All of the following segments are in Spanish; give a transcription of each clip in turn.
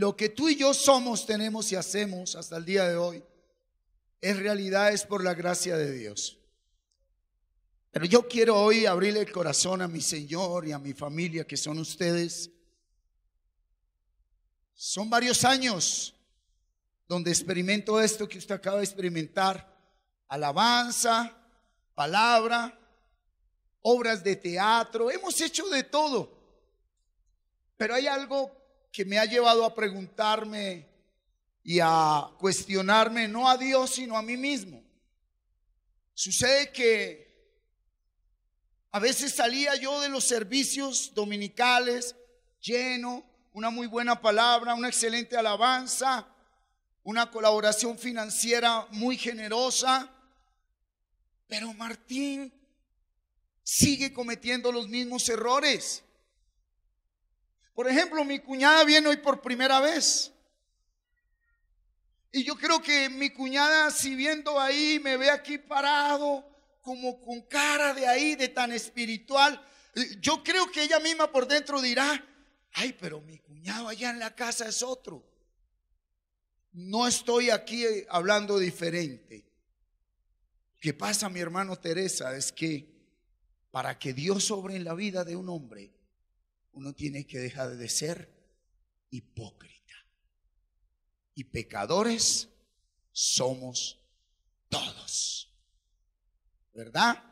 lo que tú y yo somos, tenemos y hacemos hasta el día de hoy, en realidad es por la gracia de Dios. Pero yo quiero hoy abrirle el corazón a mi Señor y a mi familia, que son ustedes. Son varios años donde experimento esto que usted acaba de experimentar: alabanza, palabra, obras de teatro. Hemos hecho de todo. Pero hay algo que me ha llevado a preguntarme y a cuestionarme, no a Dios, sino a mí mismo. Sucede que a veces salía yo de los servicios dominicales lleno, una muy buena palabra, una excelente alabanza, una colaboración financiera muy generosa, pero Martín sigue cometiendo los mismos errores. Por ejemplo, mi cuñada viene hoy por primera vez. Y yo creo que mi cuñada, si viendo ahí, me ve aquí parado, como con cara de ahí, de tan espiritual, yo creo que ella misma por dentro dirá: ay, pero mi cuñado allá en la casa es otro. No estoy aquí hablando diferente. Lo que pasa, mi hermano Teresa, es que para que Dios obre en la vida de un hombre, uno tiene que dejar de ser hipócrita. Y pecadores somos todos, ¿verdad?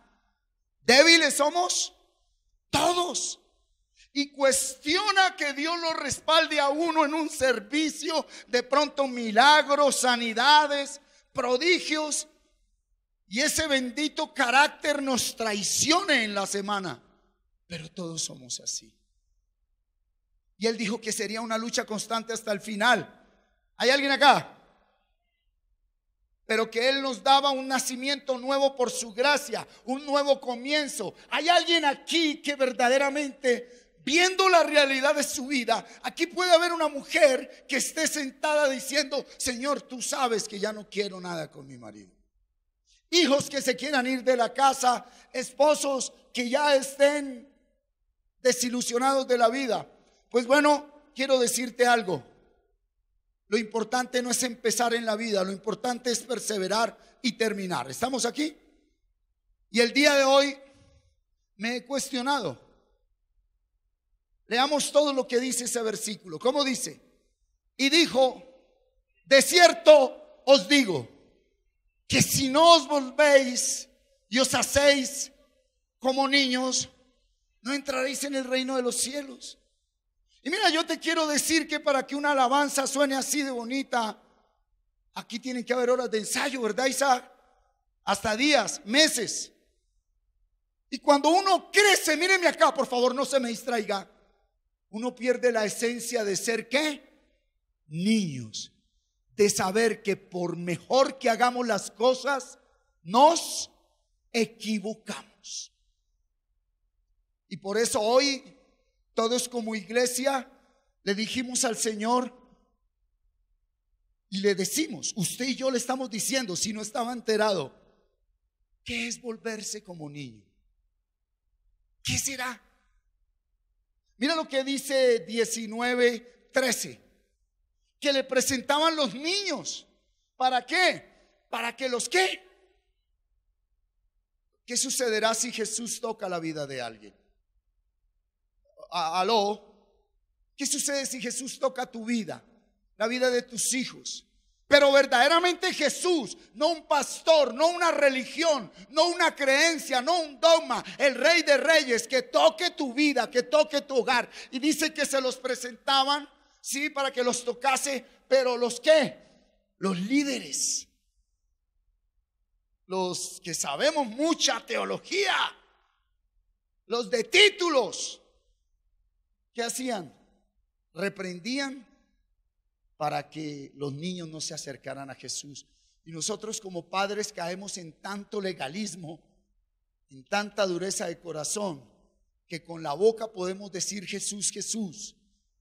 Débiles somos todos. Y cuestiona que Dios lo respalde a uno en un servicio, de pronto milagros, sanidades, prodigios, y ese bendito carácter nos traicione en la semana. Pero todos somos así. Y él dijo que sería una lucha constante hasta el final. ¿Hay alguien acá? Pero que él nos daba un nacimiento nuevo por su gracia, un nuevo comienzo. ¿Hay alguien aquí que verdaderamente, viendo la realidad de su vida, aquí puede haber una mujer que esté sentada diciendo: Señor, tú sabes que ya no quiero nada con mi marido? Hijos que se quieran ir de la casa, esposos que ya estén desilusionados de la vida. Pues bueno, quiero decirte algo. Lo importante no es empezar en la vida, lo importante es perseverar y terminar. ¿Estamos aquí? Y el día de hoy me he cuestionado. Leamos todo lo que dice ese versículo. ¿Cómo dice? Y dijo: de cierto os digo, que si no os volvéis y os hacéis como niños, no entraréis en el reino de los cielos. Y mira, yo te quiero decir que para que una alabanza suene así de bonita, aquí tienen que haber horas de ensayo, ¿verdad, Isaac? Hasta días, meses. Y cuando uno crece, míreme acá, por favor, no se me distraiga, uno pierde la esencia de ser, ¿qué? Niños. De saber que por mejor que hagamos las cosas, nos equivocamos. Y por eso hoy todos como iglesia le dijimos al Señor y le decimos, usted y yo le estamos diciendo, si no estaba enterado, ¿qué es volverse como niño? ¿Qué será? Mira lo que dice 19:13, que le presentaban los niños. ¿Para qué? Para que los ¿qué? ¿Qué sucederá si Jesús toca la vida de alguien? Aló, ¿qué sucede si Jesús toca tu vida, la vida de tus hijos? Pero verdaderamente Jesús, no un pastor, no una religión, no una creencia, no un dogma, el Rey de Reyes, que toque tu vida, que toque tu hogar. Y dice que se los presentaban, sí, para que los tocase, pero los ¿qué? Los líderes, los que sabemos mucha teología, los de títulos. ¿Qué hacían? Reprendían para que los niños no se acercaran a Jesús. Y nosotros como padres caemos en tanto legalismo, en tanta dureza de corazón, que con la boca podemos decir Jesús, Jesús,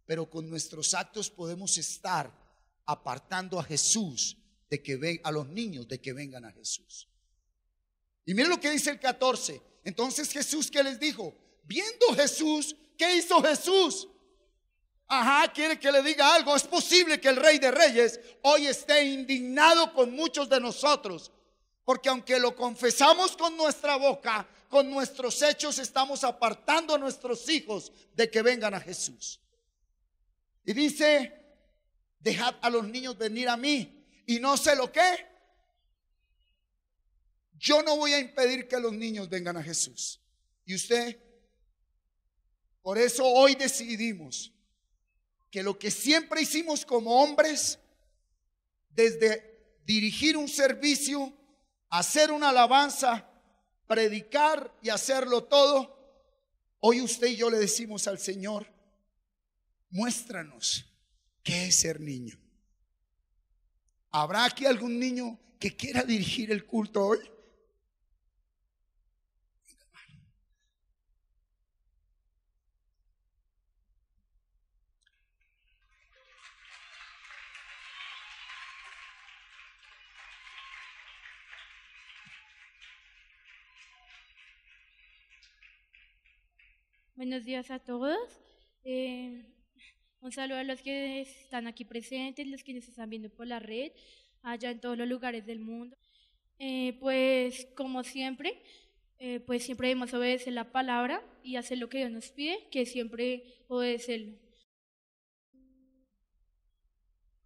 pero con nuestros actos podemos estar apartando a Jesús de que ven a los niños de que vengan a Jesús. Y miren lo que dice el 14. Entonces Jesús, ¿qué les dijo? Viendo Jesús, ¿qué hizo Jesús? Ajá, quiere que le diga algo. Es posible que el Rey de Reyes hoy esté indignado con muchos de nosotros, porque aunque lo confesamos con nuestra boca, con nuestros hechos estamos apartando a nuestros hijos de que vengan a Jesús. Y dice: dejad a los niños venir a mí. Y no sé lo que. Yo no voy a impedir que los niños vengan a Jesús. ¿Y usted? Por eso hoy decidimos que lo que siempre hicimos como hombres, desde dirigir un servicio, hacer una alabanza, predicar y hacerlo todo, hoy usted y yo le decimos al Señor: muéstranos qué es ser niño. ¿Habrá aquí algún niño que quiera dirigir el culto hoy? Buenos días a todos. Un saludo a los que están aquí presentes, los que nos están viendo por la red, allá en todos los lugares del mundo. Pues como siempre, pues siempre debemos obedecer la palabra y hacer lo que Dios nos pide, que siempre obedecerlo.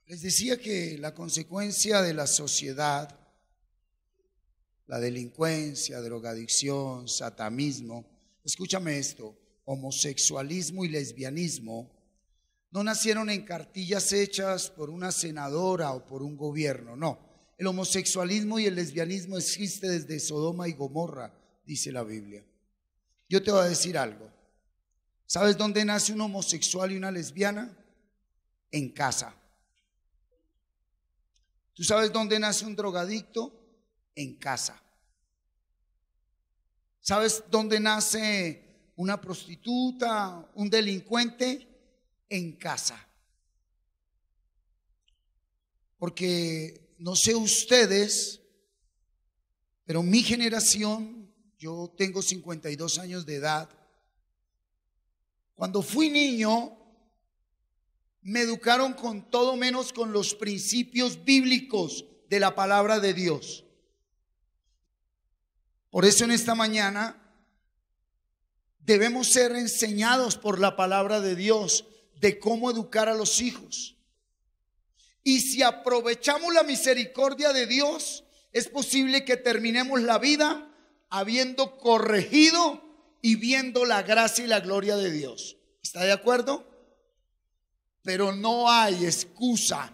Les decía que la consecuencia de la sociedad, la delincuencia, drogadicción, satanismo, escúchame esto, homosexualismo y lesbianismo, no nacieron en cartillas hechas por una senadora o por un gobierno, no. El homosexualismo y el lesbianismo existe desde Sodoma y Gomorra, dice la Biblia. Yo te voy a decir algo. ¿Sabes dónde nace un homosexual y una lesbiana? En casa. ¿Tú sabes dónde nace un drogadicto? En casa. ¿Sabes dónde nace una prostituta, un delincuente? En casa. Porque no sé ustedes, pero mi generación, yo tengo 52 años de edad, cuando fui niño me educaron con todo menos con los principios bíblicos de la palabra de Dios. Por eso en esta mañana debemos ser enseñados por la palabra de Dios de cómo educar a los hijos. Y si aprovechamos la misericordia de Dios, es posible que terminemos la vida habiendo corregido y viendo la gracia y la gloria de Dios. ¿Está de acuerdo? Pero no hay excusa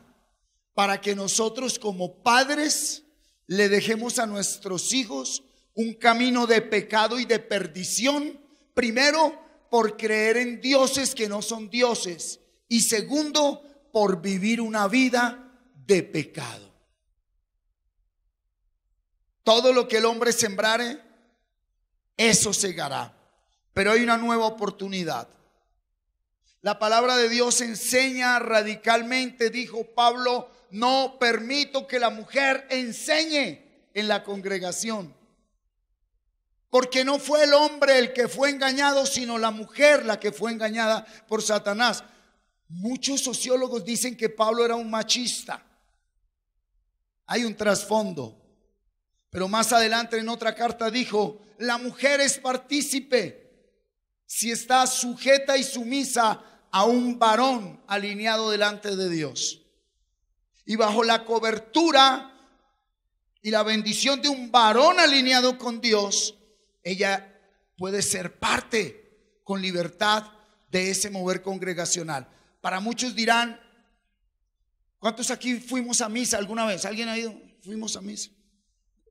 para que nosotros como padres le dejemos a nuestros hijos un camino de pecado y de perdición. Primero, por creer en dioses que no son dioses. Y segundo, por vivir una vida de pecado. Todo lo que el hombre sembrare, eso segará. Pero hay una nueva oportunidad. La palabra de Dios enseña radicalmente, dijo Pablo: no permito que la mujer enseñe en la congregación. Porque no fue el hombre el que fue engañado, sino la mujer la que fue engañada por Satanás. Muchos sociólogos dicen que Pablo era un machista. Hay un trasfondo. Pero más adelante en otra carta dijo: la mujer es partícipe si está sujeta y sumisa a un varón alineado delante de Dios. Y bajo la cobertura y la bendición de un varón alineado con Dios, ella puede ser parte con libertad de ese mover congregacional. Para muchos dirán: ¿cuántos aquí fuimos a misa alguna vez? ¿Alguien ha ido? Fuimos a misa.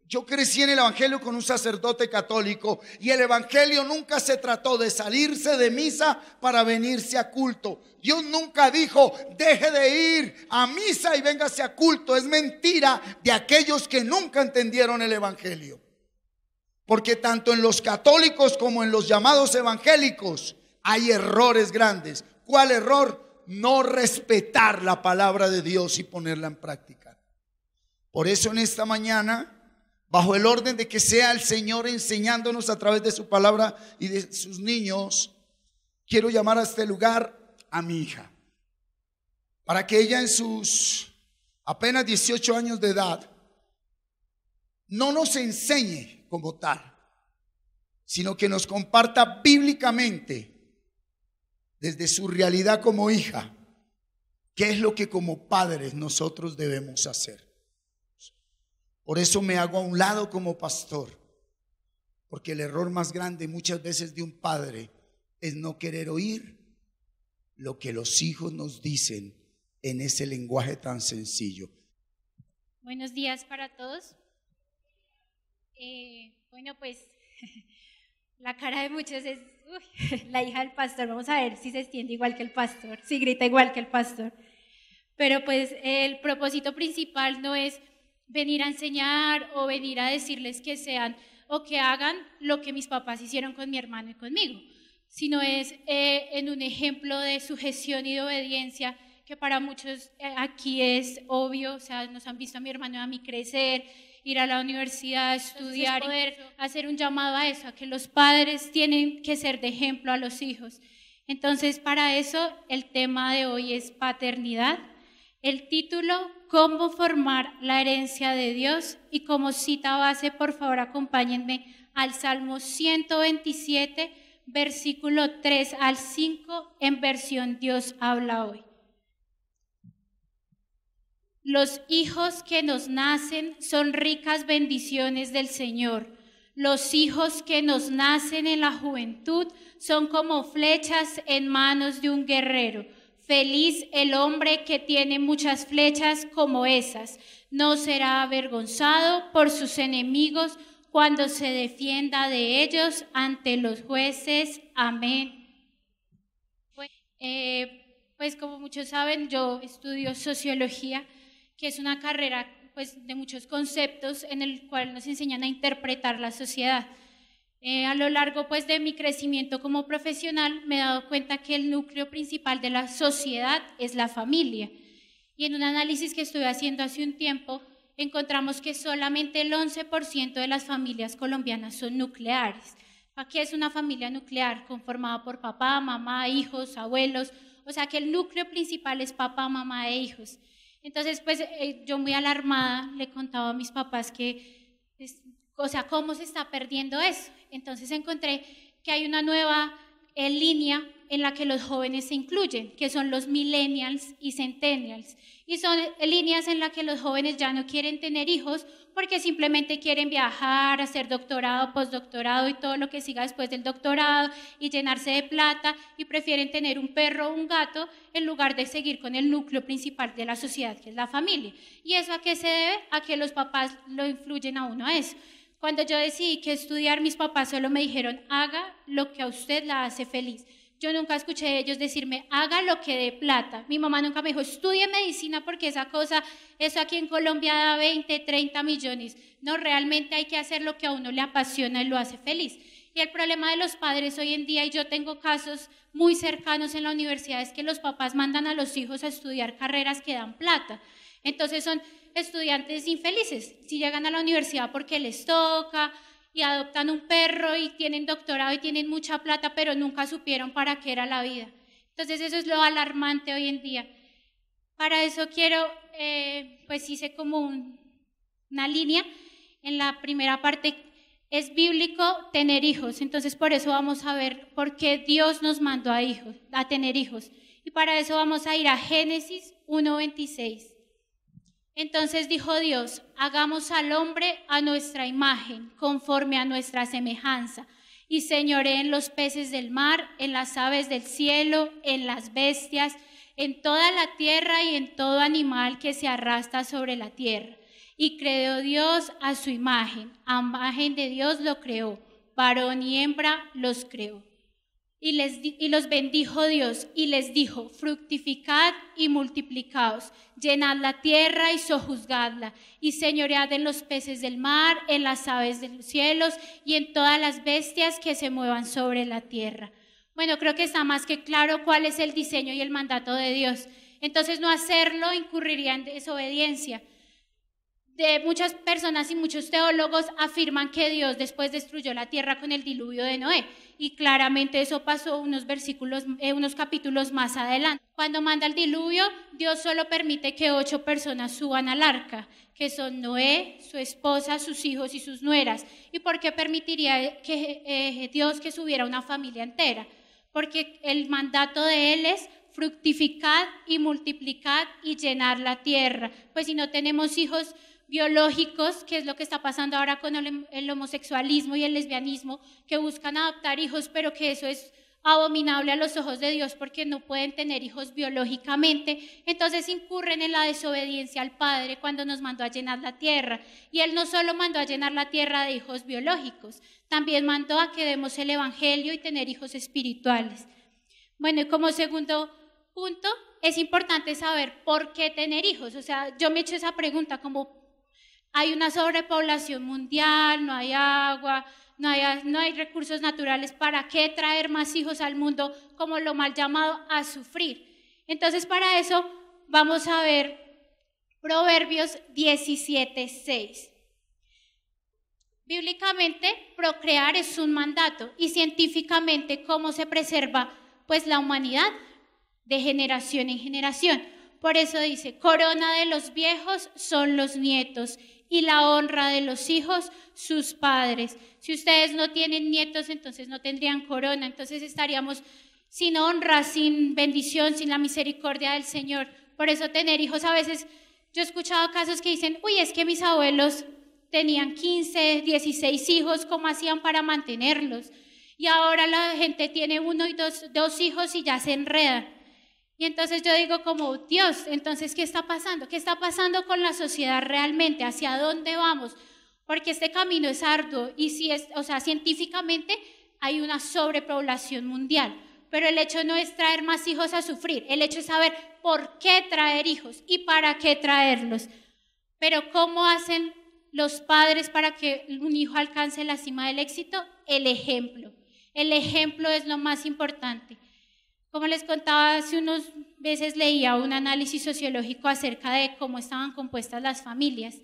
Yo crecí en el evangelio con un sacerdote católico y el evangelio nunca se trató de salirse de misa para venirse a culto. Dios nunca dijo: deje de ir a misa y véngase a culto. Es mentira de aquellos que nunca entendieron el evangelio. Porque tanto en los católicos como en los llamados evangélicos hay errores grandes. ¿Cuál error? No respetar la palabra de Dios y ponerla en práctica. Por eso en esta mañana, bajo el orden de que sea el Señor enseñándonos a través de su palabra y de sus niños, quiero llamar a este lugar a mi hija. para que ella en sus apenas 18 años de edad no nos enseñe como tal, sino que nos comparta bíblicamente desde su realidad como hija, qué es lo que como padres nosotros debemos hacer. Por eso me hago a un lado como pastor, porque el error más grande muchas veces de un padre es no querer oír lo que los hijos nos dicen en ese lenguaje tan sencillo. Buenos días para todos. Bueno, pues la cara de muchos es la hija del pastor. Vamos a ver si se extiende igual que el pastor, si grita igual que el pastor. Pero pues el propósito principal no es venir a enseñar o venir a decirles que sean o que hagan lo que mis papás hicieron con mi hermano y conmigo, sino es en un ejemplo de sujeción y de obediencia que para muchos aquí es obvio. O sea, nos han visto a mi hermano y a mí crecer, ir a la universidad, estudiar, poder hacer un llamado a eso, a que los padres tienen que ser de ejemplo a los hijos. Entonces, para eso el tema de hoy es paternidad. El título, ¿cómo formar la herencia de Dios? Y como cita base, por favor, acompáñenme al Salmo 127, versículo 3 al 5, en versión Dios habla hoy. Los hijos que nos nacen son ricas bendiciones del Señor. Los hijos que nos nacen en la juventud son como flechas en manos de un guerrero. Feliz el hombre que tiene muchas flechas como esas. No será avergonzado por sus enemigos cuando se defienda de ellos ante los jueces. Amén. Pues como muchos saben, yo estudio sociología, que es una carrera pues de muchos conceptos en el cual nos enseñan a interpretar la sociedad. A lo largo pues de mi crecimiento como profesional me he dado cuenta que el núcleo principal de la sociedad es la familia. Y en un análisis que estuve haciendo hace un tiempo, encontramos que solamente el 11% de las familias colombianas son nucleares. ¿Qué es una familia nuclear? Conformada por papá, mamá, hijos, abuelos. O sea que el núcleo principal es papá, mamá e hijos. Entonces, pues yo muy alarmada le contaba a mis papás que, o sea, ¿cómo se está perdiendo eso? Entonces encontré que hay una nueva línea en la que los jóvenes se incluyen, que son los millennials y centennials. Y son líneas en las que los jóvenes ya no quieren tener hijos porque simplemente quieren viajar, hacer doctorado, postdoctorado y todo lo que siga después del doctorado y llenarse de plata, y prefieren tener un perro o un gato en lugar de seguir con el núcleo principal de la sociedad, que es la familia. ¿Y eso a qué se debe? A que los papás lo influyen a uno a eso. Cuando yo decidí que estudiar, mis papás solo me dijeron, haga lo que a usted la hace feliz. Yo nunca escuché a ellos decirme, haga lo que dé plata. Mi mamá nunca me dijo, estudie medicina porque eso aquí en Colombia da 20, 30 millones. No, realmente hay que hacer lo que a uno le apasiona y lo hace feliz. Y el problema de los padres hoy en día, y yo tengo casos muy cercanos en la universidad, es que los papás mandan a los hijos a estudiar carreras que dan plata. Entonces son estudiantes infelices. Si llegan a la universidad porque les toca, y adoptan un perro y tienen doctorado y tienen mucha plata, pero nunca supieron para qué era la vida. Entonces eso es lo alarmante hoy en día. Para eso quiero, pues hice como una línea. En la primera parte es bíblico tener hijos, entonces por eso vamos a ver por qué Dios nos mandó a tener hijos. Y para eso vamos a ir a Génesis 1:26. Entonces dijo Dios, hagamos al hombre a nuestra imagen, conforme a nuestra semejanza, y señoree en los peces del mar, en las aves del cielo, en las bestias, en toda la tierra y en todo animal que se arrastra sobre la tierra. Y creó Dios a su imagen, a imagen de Dios lo creó, varón y hembra los creó. Y los bendijo Dios y les dijo, fructificad y multiplicaos, llenad la tierra y sojuzgadla, y señoread en los peces del mar, en las aves de los cielos y en todas las bestias que se muevan sobre la tierra. Bueno, creo que está más que claro cuál es el diseño y el mandato de Dios. Entonces no hacerlo incurriría en desobediencia. de muchas personas y muchos teólogos afirman que Dios después destruyó la tierra con el diluvio de Noé, y claramente eso pasó unos capítulos más adelante. Cuando manda el diluvio, Dios solo permite que 8 personas suban al arca, que son Noé, su esposa, sus hijos y sus nueras. ¿Y por qué permitiría Dios que subiera una familia entera? Porque el mandato de Él es fructificad y multiplicad y llenar la tierra. Pues si no tenemos hijos biológicos, que es lo que está pasando ahora con el homosexualismo y el lesbianismo, que buscan adoptar hijos, pero que eso es abominable a los ojos de Dios porque no pueden tener hijos biológicamente, entonces incurren en la desobediencia al Padre cuando nos mandó a llenar la tierra. Y Él no solo mandó a llenar la tierra de hijos biológicos, también mandó a que demos el evangelio y tener hijos espirituales. Bueno, y como segundo punto, es importante saber por qué tener hijos. O sea, yo me he hecho esa pregunta, como hay una sobrepoblación mundial, no hay agua, no hay recursos naturales, ¿para qué traer más hijos al mundo, como lo mal llamado a sufrir? Entonces, para eso vamos a ver Proverbios 17:6. Bíblicamente, procrear es un mandato, y científicamente, ¿cómo se preserva pues la humanidad? De generación en generación. Por eso dice, corona de los viejos son los nietos, y la honra de los hijos, sus padres. Si ustedes no tienen nietos, entonces no tendrían corona, entonces estaríamos sin honra, sin bendición, sin la misericordia del Señor. Por eso tener hijos, a veces yo he escuchado casos que dicen, uy, es que mis abuelos tenían 15, 16 hijos, ¿cómo hacían para mantenerlos? Y ahora la gente tiene 1 y 2 hijos y ya se enredan. Y entonces yo digo como, Dios, entonces, ¿qué está pasando? ¿Qué está pasando con la sociedad realmente? ¿Hacia dónde vamos? Porque este camino es arduo y científicamente hay una sobrepoblación mundial. Pero el hecho no es traer más hijos a sufrir, el hecho es saber por qué traer hijos y para qué traerlos. Pero ¿cómo hacen los padres para que un hijo alcance la cima del éxito? El ejemplo. El ejemplo es lo más importante. Como les contaba, hace unos meses leía un análisis sociológico acerca de cómo estaban compuestas las familias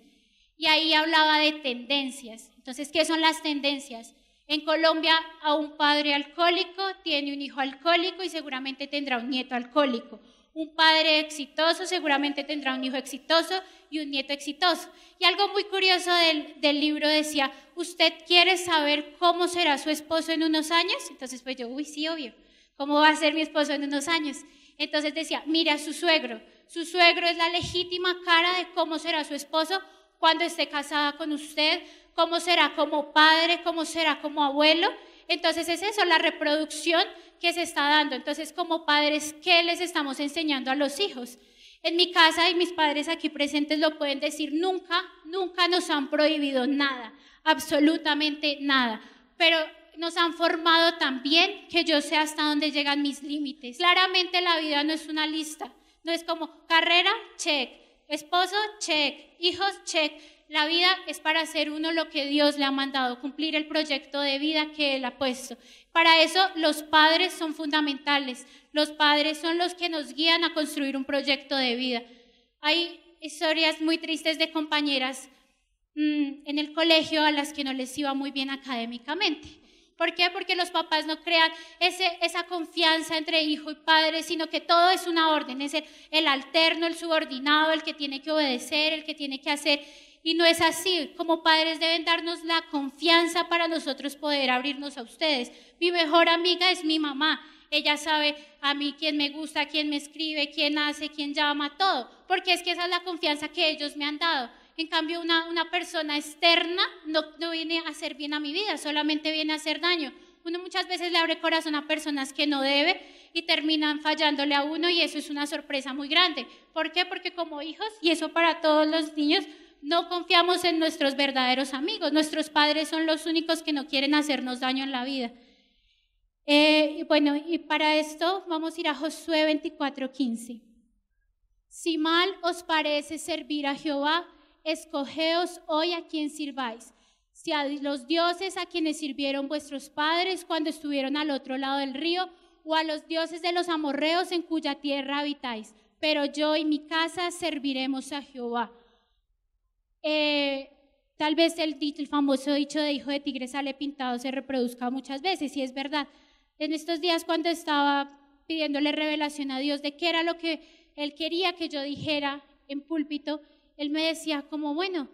y ahí hablaba de tendencias. Entonces, ¿qué son las tendencias? En Colombia, a un padre alcohólico tiene un hijo alcohólico y seguramente tendrá un nieto alcohólico. Un padre exitoso seguramente tendrá un hijo exitoso y un nieto exitoso. Y algo muy curioso del libro decía, ¿usted quiere saber cómo será su esposo en unos años? Entonces, pues yo, uy, sí, obvio. ¿Cómo va a ser mi esposo en unos años? Entonces decía, mira a su suegro. Su suegro es la legítima cara de cómo será su esposo cuando esté casada con usted, cómo será como padre, cómo será como abuelo. Entonces es eso, la reproducción que se está dando. Entonces, como padres, ¿qué les estamos enseñando a los hijos? En mi casa, y mis padres aquí presentes lo pueden decir, nunca nos han prohibido nada, absolutamente nada. Pero nos han formado tan bien que yo sé hasta dónde llegan mis límites. Claramente la vida no es una lista, no es como carrera, check, esposo, check, hijos, check. La vida es para hacer uno lo que Dios le ha mandado, cumplir el proyecto de vida que Él ha puesto. Para eso los padres son fundamentales, los padres son los que nos guían a construir un proyecto de vida. Hay historias muy tristes de compañeras en el colegio a las que no les iba muy bien académicamente. ¿Por qué? Porque los papás no crean esa confianza entre hijo y padre, sino que todo es una orden, es el alterno, el subordinado, el que tiene que obedecer, el que tiene que hacer, y no es así. Como padres deben darnos la confianza para nosotros poder abrirnos a ustedes. Mi mejor amiga es mi mamá, ella sabe a mí quién me gusta, quién me escribe, quién hace, quién llama, todo, porque es que esa es la confianza que ellos me han dado. En cambio, una persona externa no viene a hacer bien a mi vida, solamente viene a hacer daño. Uno muchas veces le abre corazón a personas que no debe y terminan fallándole a uno, y eso es una sorpresa muy grande. ¿Por qué? Porque como hijos, y eso para todos los niños, no confiamos en nuestros verdaderos amigos. Nuestros padres son los únicos que no quieren hacernos daño en la vida. Y para esto vamos a ir a Josué 24:15. Si mal os parece servir a Jehová, escogeos hoy a quien sirváis, si a los dioses a quienes sirvieron vuestros padres cuando estuvieron al otro lado del río, o a los dioses de los amorreos en cuya tierra habitáis, pero yo y mi casa serviremos a Jehová. Tal vez el famoso dicho de hijo de tigre sale pintado se reproduzca muchas veces, y es verdad. En estos días, cuando estaba pidiéndole revelación a Dios de qué era lo que Él quería que yo dijera en púlpito, Él me decía como, bueno,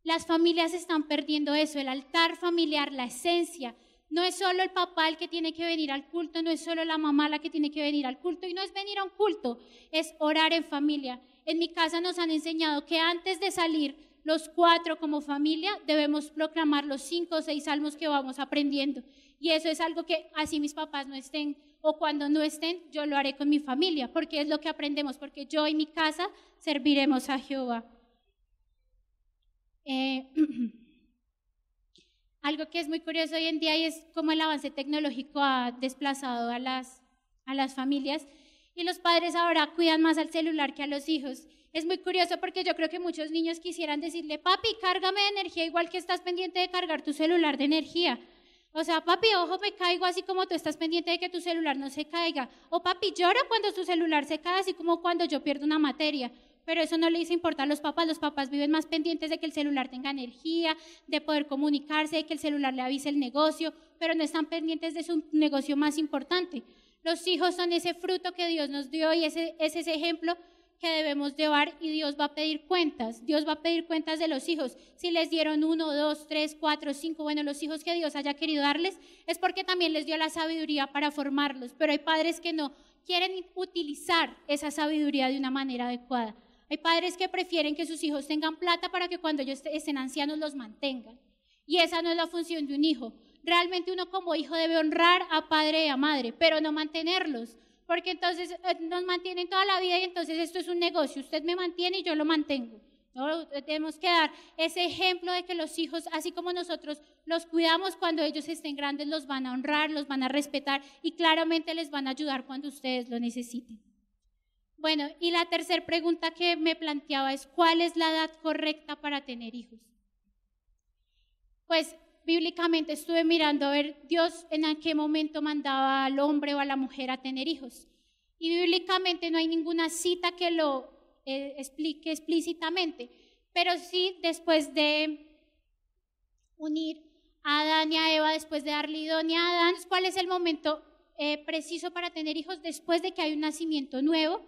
las familias están perdiendo eso, el altar familiar, la esencia. No es solo el papá el que tiene que venir al culto, no es solo la mamá la que tiene que venir al culto, y no es venir a un culto, es orar en familia. En mi casa nos han enseñado que antes de salir los 4 como familia debemos proclamar los 5 o 6 salmos que vamos aprendiendo, y eso es algo que así mis papás no estén o cuando no estén, yo lo haré con mi familia, porque es lo que aprendemos, porque yo y mi casa serviremos a Jehová. Algo que es muy curioso hoy en día y es cómo el avance tecnológico ha desplazado a las familias, y los padres ahora cuidan más al celular que a los hijos. Es muy curioso porque yo creo que muchos niños quisieran decirle, papi, cárgame de energía, igual que estás pendiente de cargar tu celular de energía. O sea, papi, ojo, me caigo, así como tú estás pendiente de que tu celular no se caiga. O papi, llora cuando tu celular se cae, así como cuando yo pierdo una materia. Pero eso no les importa a los papás viven más pendientes de que el celular tenga energía, de poder comunicarse, de que el celular le avise el negocio, pero no están pendientes de su negocio más importante. Los hijos son ese fruto que Dios nos dio y es ese ejemplo que debemos llevar, y Dios va a pedir cuentas. Dios va a pedir cuentas de los hijos. Si les dieron 1, 2, 3, 4, 5, bueno, los hijos que Dios haya querido darles, es porque también les dio la sabiduría para formarlos. Pero hay padres que no quieren utilizar esa sabiduría de una manera adecuada. Hay padres que prefieren que sus hijos tengan plata para que cuando ellos estén ancianos los mantengan. Y esa no es la función de un hijo. Realmente uno como hijo debe honrar a padre y a madre, pero no mantenerlos. Porque entonces nos mantienen toda la vida y entonces esto es un negocio. Usted me mantiene y yo lo mantengo. ¿No? Tenemos que dar ese ejemplo de que los hijos, así como nosotros los cuidamos, cuando ellos estén grandes los van a honrar, los van a respetar y claramente les van a ayudar cuando ustedes lo necesiten. Bueno, y la tercera pregunta que me planteaba es, ¿cuál es la edad correcta para tener hijos? Pues bíblicamente estuve mirando a ver Dios en qué momento mandaba al hombre o a la mujer a tener hijos. Y bíblicamente no hay ninguna cita que lo explique explícitamente, pero sí después de unir a Adán y a Eva, después de darle idonia a Adán, ¿cuál es el momento preciso para tener hijos? Después de que hay un nacimiento nuevo,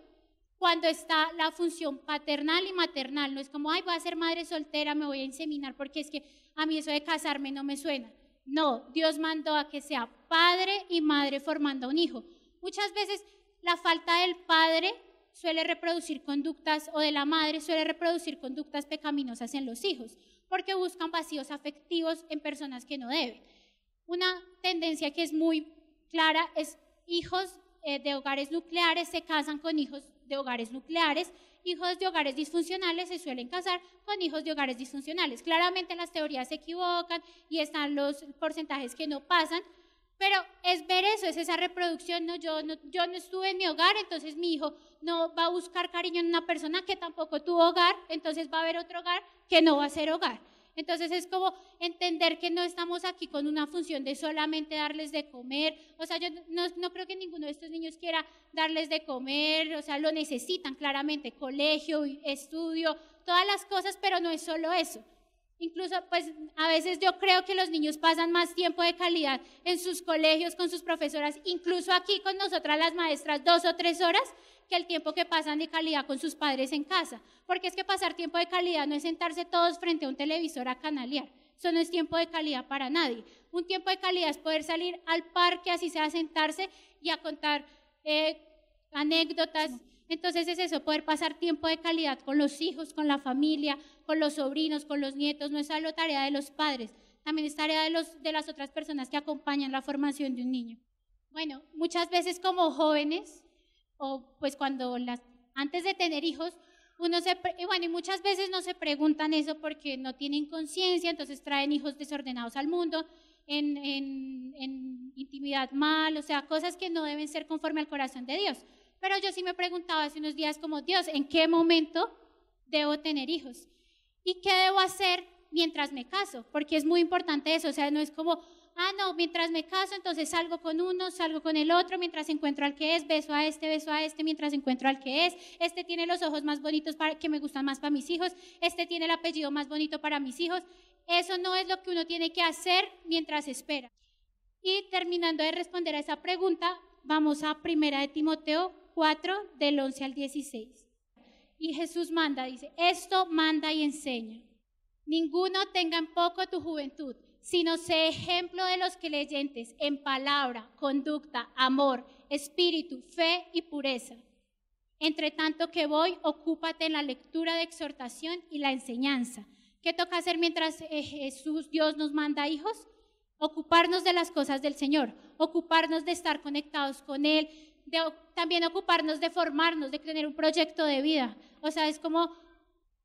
cuando está la función paternal y maternal. No es como, ay, voy a ser madre soltera, me voy a inseminar porque es que a mí eso de casarme no me suena. No, Dios mandó a que sea padre y madre formando a un hijo. Muchas veces la falta del padre suele reproducir conductas, o de la madre suele reproducir conductas pecaminosas en los hijos, porque buscan vacíos afectivos en personas que no deben. Una tendencia que es muy clara es hijos de hogares nucleares se casan con hijos de hogares nucleares, hijos de hogares disfuncionales se suelen casar con hijos de hogares disfuncionales. Claramente las teorías se equivocan y están los porcentajes que no pasan, pero es ver eso, es esa reproducción. No, yo no estuve en mi hogar, entonces mi hijo no va a buscar cariño en una persona que tampoco tuvo hogar, entonces va a haber otro hogar que no va a ser hogar. Entonces es como entender que no estamos aquí con una función de solamente darles de comer. O sea, yo no creo que ninguno de estos niños quiera darles de comer, o sea, lo necesitan claramente, colegio, estudio, todas las cosas, pero no es solo eso. Incluso, pues, a veces yo creo que los niños pasan más tiempo de calidad en sus colegios, con sus profesoras, incluso aquí con nosotras las maestras, 2 o 3 horas, que el tiempo que pasan de calidad con sus padres en casa. Porque es que pasar tiempo de calidad no es sentarse todos frente a un televisor a canalear. Eso no es tiempo de calidad para nadie. Un tiempo de calidad es poder salir al parque, así sea sentarse y a contar anécdotas. Entonces es eso, poder pasar tiempo de calidad con los hijos, con la familia, con los sobrinos, con los nietos. No es solo tarea de los padres, también es tarea de las otras personas que acompañan la formación de un niño. Bueno, muchas veces como jóvenes, o pues antes de tener hijos, y muchas veces no se preguntan eso porque no tienen conciencia, entonces traen hijos desordenados al mundo, en intimidad mal, o sea, cosas que no deben ser conforme al corazón de Dios. Pero yo sí me preguntaba hace unos días como, Dios, ¿en qué momento debo tener hijos? ¿Y qué debo hacer mientras me caso? Porque es muy importante eso, o sea, no es como, no, mientras me caso, entonces salgo con uno, salgo con el otro, mientras encuentro al que es, beso a este, mientras encuentro al que es, este tiene los ojos más bonitos que me gustan más para mis hijos, este tiene el apellido más bonito para mis hijos. Eso no es lo que uno tiene que hacer mientras espera. Y terminando de responder a esa pregunta, vamos a 1 de Timoteo 4, del 11 al 16. Y Jesús manda, dice, esto manda y enseña. Ninguno tenga en poco tu juventud, sino sé ejemplo de los creyentes en palabra, conducta, amor, espíritu, fe y pureza. Entre tanto que voy, ocúpate en la lectura de exhortación y la enseñanza. ¿Qué toca hacer mientras Dios nos manda hijos? Ocuparnos de las cosas del Señor, ocuparnos de estar conectados con Él, también ocuparnos de formarnos, de tener un proyecto de vida. O sea, es como,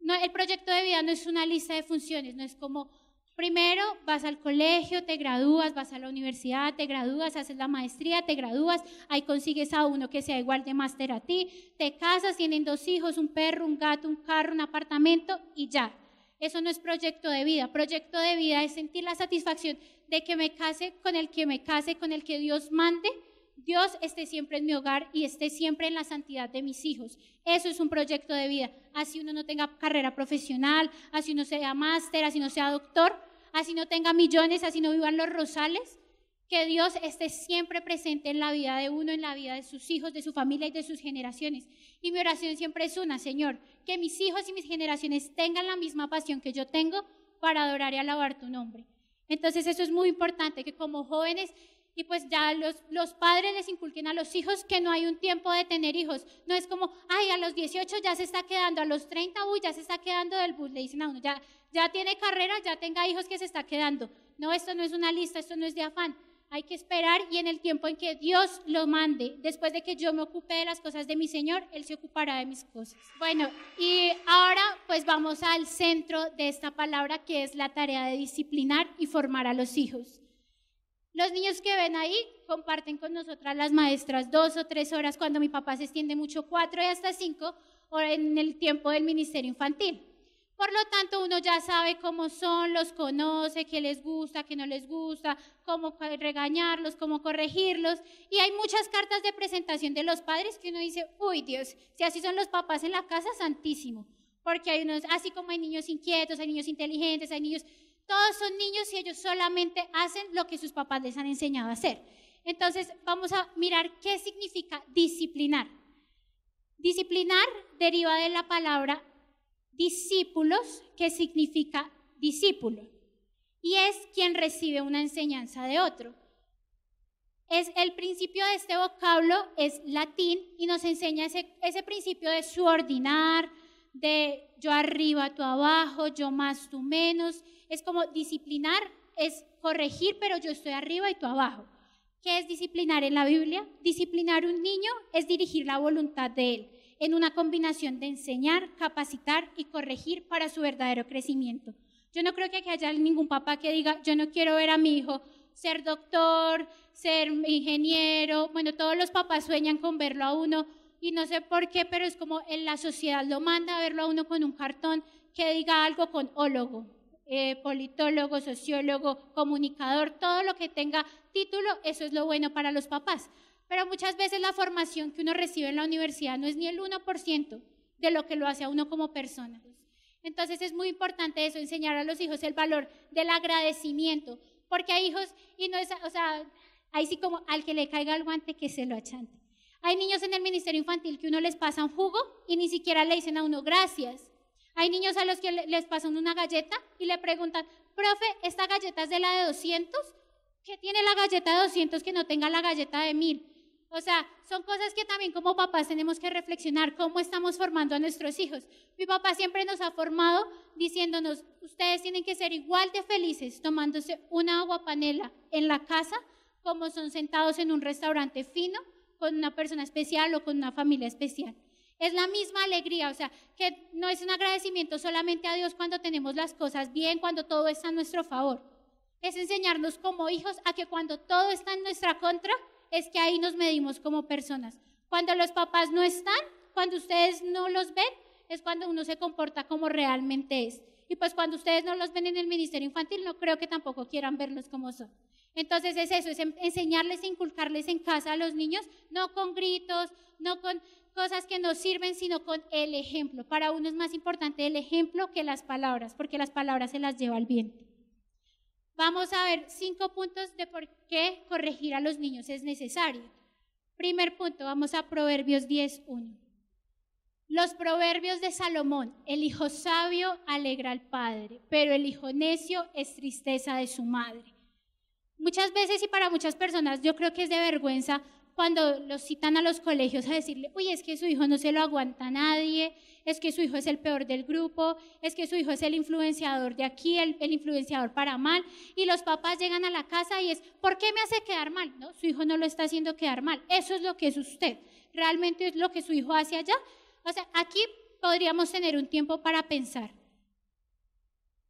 el proyecto de vida no es una lista de funciones, no es como, primero vas al colegio, te gradúas, vas a la universidad, te gradúas, haces la maestría, te gradúas, ahí consigues a uno que sea igual de máster a ti, te casas, tienen 2 hijos, un perro, un gato, un carro, un apartamento y ya. Eso no es proyecto de vida. Proyecto de vida es sentir la satisfacción de que me case, con el que Dios mande, Dios esté siempre en mi hogar y esté siempre en la santidad de mis hijos. Eso es un proyecto de vida. Así uno no tenga carrera profesional, así uno sea máster, así no sea doctor, así no tenga millones, así no vivan los rosales, que Dios esté siempre presente en la vida de uno, en la vida de sus hijos, de su familia y de sus generaciones. Y mi oración siempre es una, Señor, que mis hijos y mis generaciones tengan la misma pasión que yo tengo para adorar y alabar tu nombre. Entonces eso es muy importante, que como jóvenes y pues ya los padres les inculquen a los hijos que no hay un tiempo de tener hijos. No es como, a los 18 ya se está quedando, a los 30, ya se está quedando del bus, le dicen a uno, ya tiene carrera, ya tenga hijos que se está quedando. No, esto no es una lista, esto no es de afán. Hay que esperar y en el tiempo en que Dios lo mande, después de que yo me ocupe de las cosas de mi Señor, Él se ocupará de mis cosas. Bueno, y ahora pues vamos al centro de esta palabra, que es la tarea de disciplinar y formar a los hijos. Los niños que ven ahí comparten con nosotras las maestras 2 o 3 horas, cuando mi papá se extiende mucho 4 y hasta 5 horas en el tiempo del ministerio infantil. Por lo tanto, uno ya sabe cómo son, los conoce, qué les gusta, qué no les gusta, cómo regañarlos, cómo corregirlos. Y hay muchas cartas de presentación de los padres que uno dice, uy Dios, si así son los papás en la casa, santísimo. Porque hay unos, así como hay niños inquietos, hay niños inteligentes, hay niños, todos son niños y ellos solamente hacen lo que sus papás les han enseñado a hacer. Entonces, vamos a mirar qué significa disciplinar. Disciplinar deriva de la palabra discípulos, que significa discípulo, y es quien recibe una enseñanza de otro. El principio de este vocablo es latín y nos enseña ese principio de subordinar, de yo arriba, tú abajo, yo más, tú menos. Es como disciplinar, es corregir, pero yo estoy arriba y tú abajo. ¿Qué es disciplinar en la Biblia? Disciplinar a un niño es dirigir la voluntad de él, en una combinación de enseñar, capacitar y corregir para su verdadero crecimiento. Yo no creo que aquí haya ningún papá que diga, yo no quiero ver a mi hijo ser doctor, ser ingeniero. Bueno, todos los papás sueñan con verlo a uno y no sé por qué, pero es como en la sociedad lo manda a verlo a uno con un cartón que diga algo con ólogo, politólogo, sociólogo, comunicador, todo lo que tenga título, eso es lo bueno para los papás. Pero muchas veces la formación que uno recibe en la universidad no es ni el 1% de lo que lo hace a uno como persona. Entonces es muy importante eso, enseñar a los hijos el valor del agradecimiento, porque hay hijos, y no es, o sea, ahí sí como al que le caiga el guante que se lo achante. Hay niños en el ministerio infantil que uno les pasa un jugo y ni siquiera le dicen a uno gracias. Hay niños a los que les pasan una galleta y le preguntan, profe, ¿esta galleta es de la de 200? ¿Qué tiene la galleta de 200 que no tenga la galleta de 1000? O sea, son cosas que también como papás tenemos que reflexionar, cómo estamos formando a nuestros hijos. Mi papá siempre nos ha formado diciéndonos, ustedes tienen que ser igual de felices tomándose una aguapanela en la casa como son sentados en un restaurante fino con una persona especial o con una familia especial. Es la misma alegría, o sea, que no es un agradecimiento solamente a Dios cuando tenemos las cosas bien, cuando todo está a nuestro favor. Es enseñarnos como hijos a que cuando todo está en nuestra contra, es que ahí nos medimos como personas. Cuando los papás no están, cuando ustedes no los ven, es cuando uno se comporta como realmente es. Y pues cuando ustedes no los ven en el ministerio infantil, no creo que tampoco quieran verlos como son. Entonces es eso, es enseñarles e inculcarles en casa a los niños, no con gritos, no con cosas que no sirven, sino con el ejemplo. Para uno es más importante el ejemplo que las palabras, porque las palabras se las lleva el viento. Vamos a ver 5 puntos de por qué corregir a los niños es necesario. Primer punto, vamos a Proverbios 10:1. Los proverbios de Salomón: el hijo sabio alegra al padre, pero el hijo necio es tristeza de su madre. Muchas veces y para muchas personas yo creo que es de vergüenza cuando los citan a los colegios a decirle, uy, es que su hijo no se lo aguanta a nadie, es que su hijo es el peor del grupo, es que su hijo es el influenciador de aquí, el influenciador para mal, y los papás llegan a la casa y es, ¿por qué me hace quedar mal? No, su hijo no lo está haciendo quedar mal, eso es lo que es usted, realmente es lo que su hijo hace allá. O sea, aquí podríamos tener un tiempo para pensar.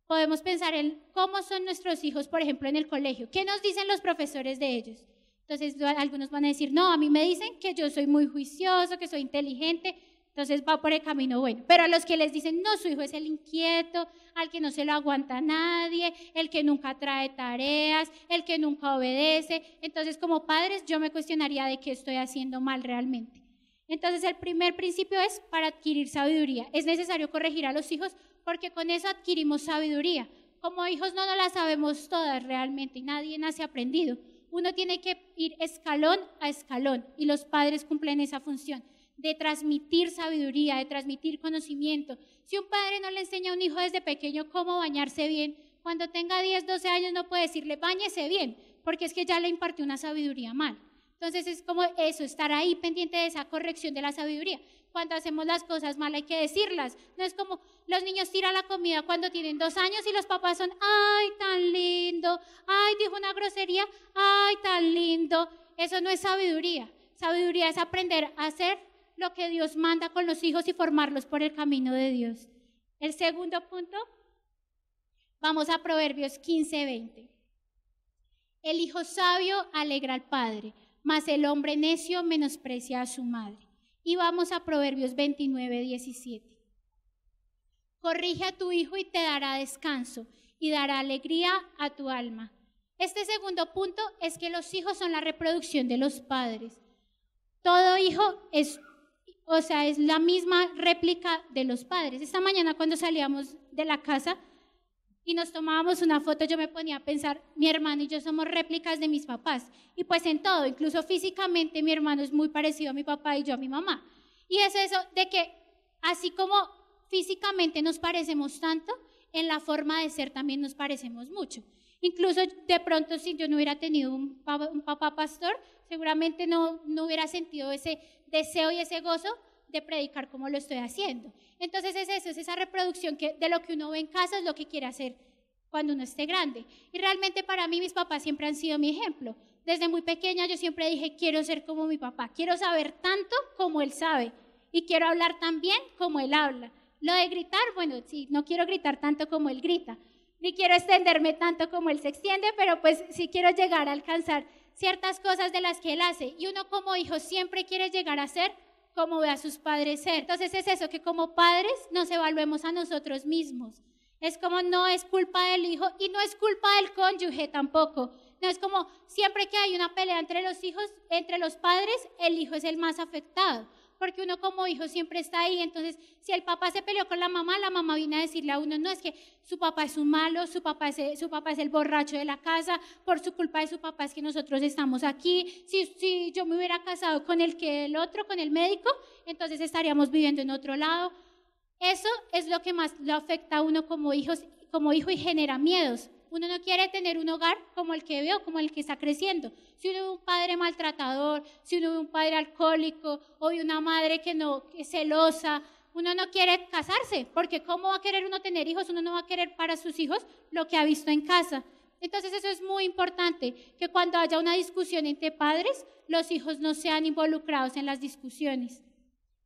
Podemos pensar en cómo son nuestros hijos, por ejemplo, en el colegio. ¿Qué nos dicen los profesores de ellos? Entonces, algunos van a decir, no, a mí me dicen que yo soy muy juicioso, que soy inteligente, entonces va por el camino bueno. Pero a los que les dicen, no, su hijo es el inquieto, al que no se lo aguanta nadie, el que nunca trae tareas, el que nunca obedece. Entonces, como padres, yo me cuestionaría de qué estoy haciendo mal realmente. Entonces, el primer principio es para adquirir sabiduría. Es necesario corregir a los hijos porque con eso adquirimos sabiduría. Como hijos no la sabemos todas realmente y nadie nace aprendido. Uno tiene que ir escalón a escalón y los padres cumplen esa función de transmitir sabiduría, de transmitir conocimiento. Si un padre no le enseña a un hijo desde pequeño cómo bañarse bien, cuando tenga 10, 12 años no puede decirle báñese bien, porque es que ya le impartió una sabiduría mal. Entonces es como eso, estar ahí pendiente de esa corrección de la sabiduría. Cuando hacemos las cosas mal hay que decirlas. No es como los niños tiran la comida cuando tienen 2 años y los papás son, ay, tan lindo, ay, dijo una grosería, ay, tan lindo. Eso no es sabiduría. Sabiduría es aprender a hacer lo que Dios manda con los hijos y formarlos por el camino de Dios. El segundo punto, vamos a Proverbios 15:20. El hijo sabio alegra al padre, mas el hombre necio menosprecia a su madre. Y vamos a Proverbios 29:17. Corrige a tu hijo y te dará descanso, y dará alegría a tu alma. Este segundo punto es que los hijos son la reproducción de los padres. Todo hijo es la misma réplica de los padres. Esta mañana cuando salíamos de la casa y nos tomábamos una foto, yo me ponía a pensar, mi hermano y yo somos réplicas de mis papás. Y pues en todo, incluso físicamente, mi hermano es muy parecido a mi papá y yo a mi mamá. Y es eso de que así como físicamente nos parecemos tanto, en la forma de ser también nos parecemos mucho. Incluso de pronto si yo no hubiera tenido un papá pastor, seguramente no hubiera sentido ese deseo y ese gozo de predicar como lo estoy haciendo. Entonces es eso, es esa reproducción de lo que uno ve en casa es lo que quiere hacer cuando uno esté grande. Y realmente para mí mis papás siempre han sido mi ejemplo. Desde muy pequeña yo siempre dije, quiero ser como mi papá, quiero saber tanto como él sabe y quiero hablar tan bien como él habla. Lo de gritar, bueno, sí, no quiero gritar tanto como él grita, ni quiero extenderme tanto como él se extiende, pero pues sí quiero llegar a alcanzar ciertas cosas de las que él hace. Y uno como hijo siempre quiere llegar a ser como ve a sus padres ser. Entonces es eso, que como padres nos evaluemos a nosotros mismos. Es como no es culpa del hijo y no es culpa del cónyuge tampoco. No es como siempre que hay una pelea entre los hijos, entre los padres, el hijo es el más afectado. Porque uno como hijo siempre está ahí, entonces si el papá se peleó con la mamá viene a decirle a uno, no, es que su papá es un malo, su papá es el borracho de la casa, por su culpa de su papá es que nosotros estamos aquí, si yo me hubiera casado con el médico, entonces estaríamos viviendo en otro lado. Eso es lo que más lo afecta a uno como hijo y genera miedos. Uno no quiere tener un hogar como el que veo, como el que está creciendo. Si uno ve un padre maltratador, si uno ve un padre alcohólico o ve una madre que es celosa, uno no quiere casarse, porque ¿cómo va a querer uno tener hijos? Uno no va a querer para sus hijos lo que ha visto en casa. Entonces eso es muy importante, que cuando haya una discusión entre padres, los hijos no sean involucrados en las discusiones.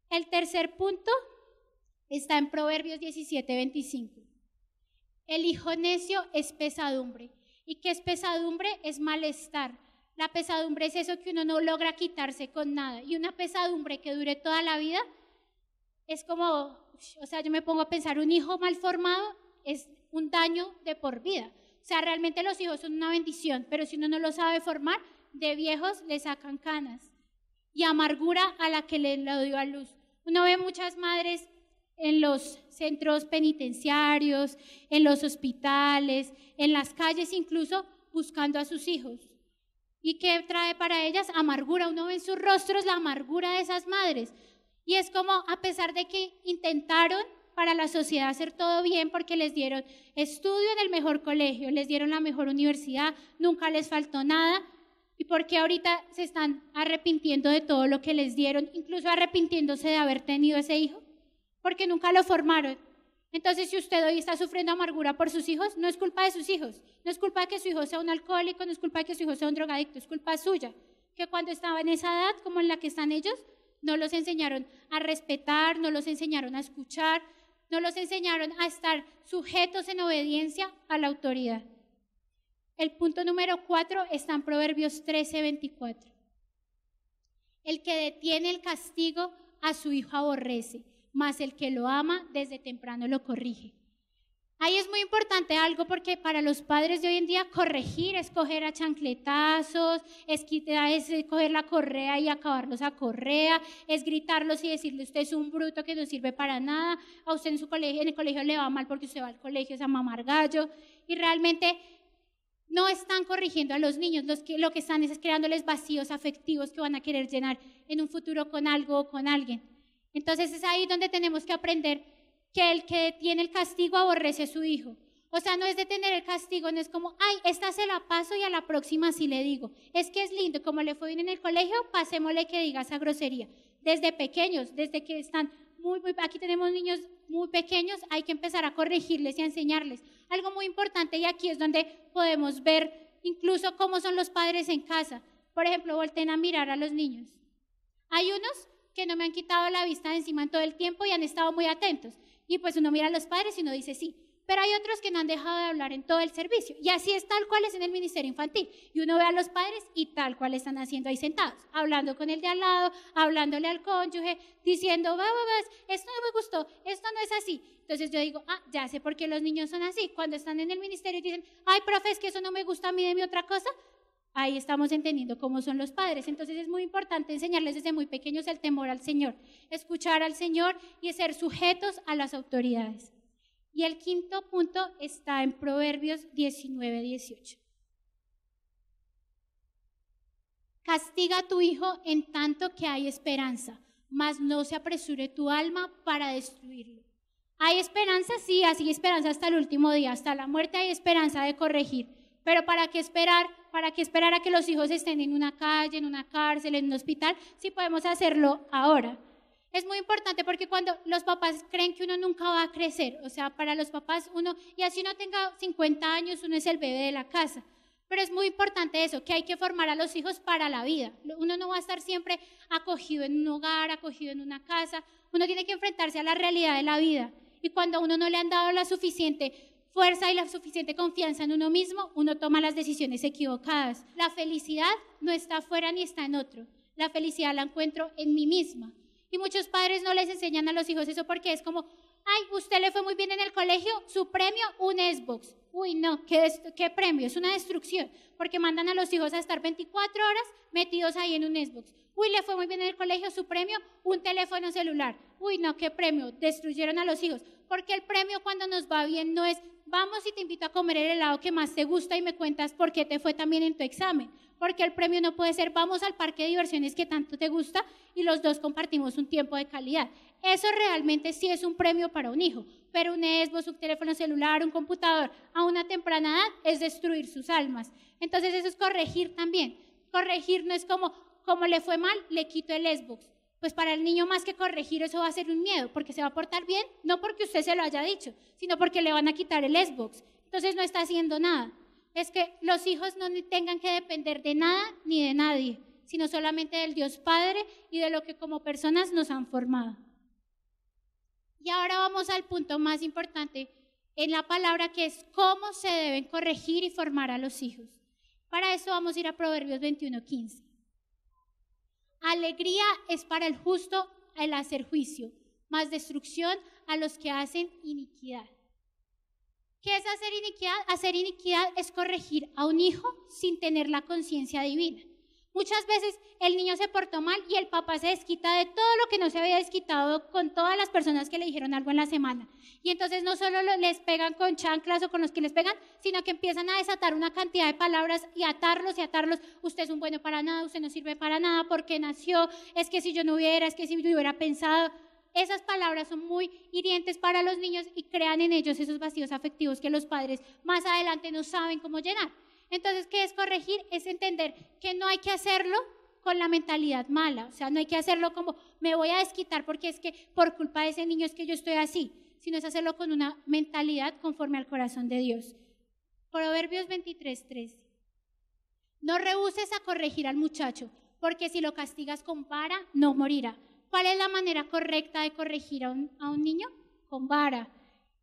El tercer punto está en Proverbios 17:25. El hijo necio es pesadumbre. ¿Y qué es pesadumbre? Es malestar. La pesadumbre es eso que uno no logra quitarse con nada. Y una pesadumbre que dure toda la vida es como, yo me pongo a pensar, un hijo mal formado es un daño de por vida. O sea, realmente los hijos son una bendición, pero si uno no los sabe formar, de viejos le sacan canas y amargura a la que le dio a luz. Uno ve muchas madres en los centros penitenciarios, en los hospitales, en las calles incluso, buscando a sus hijos. ¿Y qué trae para ellas? Amargura. Uno ve en sus rostros la amargura de esas madres. Y es como, a pesar de que intentaron para la sociedad hacer todo bien, porque les dieron estudio en el mejor colegio, les dieron la mejor universidad, nunca les faltó nada, y porque ahorita se están arrepintiendo de todo lo que les dieron, incluso arrepintiéndose de haber tenido ese hijo, porque nunca lo formaron. Entonces, si usted hoy está sufriendo amargura por sus hijos, no es culpa de sus hijos, no es culpa de que su hijo sea un alcohólico, no es culpa de que su hijo sea un drogadicto, es culpa suya, que cuando estaba en esa edad como en la que están ellos, no los enseñaron a respetar, no los enseñaron a escuchar, no los enseñaron a estar sujetos en obediencia a la autoridad. El punto número 4 está en Proverbios 13:24. El que detiene el castigo a su hijo aborrece, mas el que lo ama desde temprano lo corrige. Ahí es muy importante algo, porque para los padres de hoy en día corregir es coger a chancletazos, es coger la correa y acabarlos a correa, es gritarlos y decirle usted es un bruto que no sirve para nada, a usted en el colegio le va mal porque usted va al colegio a mamar gallo, y realmente no están corrigiendo a los niños, lo que están es creándoles vacíos afectivos que van a querer llenar en un futuro con algo o con alguien. Entonces es ahí donde tenemos que aprender que el que detiene el castigo aborrece a su hijo. O sea, no es detener el castigo, no es como, ay, esta se la paso y a la próxima sí le digo. Es que es lindo, como le fue bien en el colegio, pasémosle que diga esa grosería. Desde pequeños, desde que están aquí tenemos niños muy pequeños, hay que empezar a corregirles y a enseñarles. Algo muy importante, y aquí es donde podemos ver incluso cómo son los padres en casa. Por ejemplo, volteen a mirar a los niños. Hay unos que no me han quitado la vista de encima en todo el tiempo y han estado muy atentos. Y pues uno mira a los padres y uno dice sí, pero hay otros que no han dejado de hablar en todo el servicio. Y así es tal cual es en el ministerio infantil. Y uno ve a los padres y tal cual están haciendo ahí sentados, hablando con el de al lado, hablándole al cónyuge, diciendo, esto no me gustó, esto no es así. Entonces yo digo, ya sé por qué los niños son así. Cuando están en el ministerio y dicen, ay, profe, es que eso no me gusta a mí, deme otra cosa. Ahí estamos entendiendo cómo son los padres. Entonces es muy importante enseñarles desde muy pequeños el temor al Señor, escuchar al Señor y ser sujetos a las autoridades. Y el quinto punto está en Proverbios 19:18. Castiga a tu hijo en tanto que hay esperanza, mas no se apresure tu alma para destruirlo. ¿Hay esperanza? Sí, así hay esperanza hasta el último día, hasta la muerte hay esperanza de corregir. Pero ¿para qué esperar? ¿Para qué esperar a que los hijos estén en una calle, en una cárcel, en un hospital, si podemos hacerlo ahora? Es muy importante porque cuando los papás creen que uno nunca va a crecer, o sea, para los papás y así uno tenga 50 años, uno es el bebé de la casa. Pero es muy importante eso, que hay que formar a los hijos para la vida. Uno no va a estar siempre acogido en un hogar, acogido en una casa. Uno tiene que enfrentarse a la realidad de la vida. Y cuando a uno no le han dado la suficiente fuerza y la suficiente confianza en uno mismo, uno toma las decisiones equivocadas. La felicidad no está afuera ni está en otro. La felicidad la encuentro en mí misma. Y muchos padres no les enseñan a los hijos eso porque es como, ay, usted le fue muy bien en el colegio, su premio, un Xbox. Uy, no, ¿qué premio? Es una destrucción, porque mandan a los hijos a estar 24 horas metidos ahí en un Xbox. Uy, le fue muy bien en el colegio, su premio, un teléfono celular. Uy, no, ¿qué premio? Destruyeron a los hijos, porque el premio cuando nos va bien no es, vamos y te invito a comer el helado que más te gusta y me cuentas por qué te fue tan bien en tu examen. Porque el premio no puede ser, vamos al parque de diversiones que tanto te gusta y los dos compartimos un tiempo de calidad. Eso realmente sí es un premio para un hijo, pero un Xbox, un teléfono celular, un computador a una temprana edad es destruir sus almas. Entonces eso es corregir también. Corregir no es como le fue mal, le quito el Xbox. Pues para el niño más que corregir eso va a ser un miedo, porque se va a portar bien, no porque usted se lo haya dicho, sino porque le van a quitar el Xbox. Entonces no está haciendo nada. Es que los hijos no tengan que depender de nada ni de nadie, sino solamente del Dios Padre y de lo que como personas nos han formado. Y ahora vamos al punto más importante en la palabra, que es cómo se deben corregir y formar a los hijos. Para eso vamos a ir a Proverbios 21:15. Alegría es para el justo el hacer juicio, mas destrucción a los que hacen iniquidad. ¿Qué es hacer iniquidad? Hacer iniquidad es corregir a un hijo sin tener la conciencia divina. Muchas veces el niño se portó mal y el papá se desquita de todo lo que no se había desquitado con todas las personas que le dijeron algo en la semana. Y entonces no solo les pegan con chanclas o con los que les pegan, sino que empiezan a desatar una cantidad de palabras y atarlos. Usted es un bueno para nada, usted no sirve para nada, porque nació, es que si yo no hubiera, es que si yo hubiera pensado. Esas palabras son muy hirientes para los niños y crean en ellos esos vacíos afectivos que los padres más adelante no saben cómo llenar. Entonces, ¿qué es corregir? Es entender que no hay que hacerlo con la mentalidad mala, o sea, no hay que hacerlo como me voy a desquitar porque es que por culpa de ese niño es que yo estoy así, sino es hacerlo con una mentalidad conforme al corazón de Dios. Proverbios 23:13. No rehuses a corregir al muchacho, porque si lo castigas con vara, no morirá. ¿Cuál es la manera correcta de corregir a un niño? Con vara.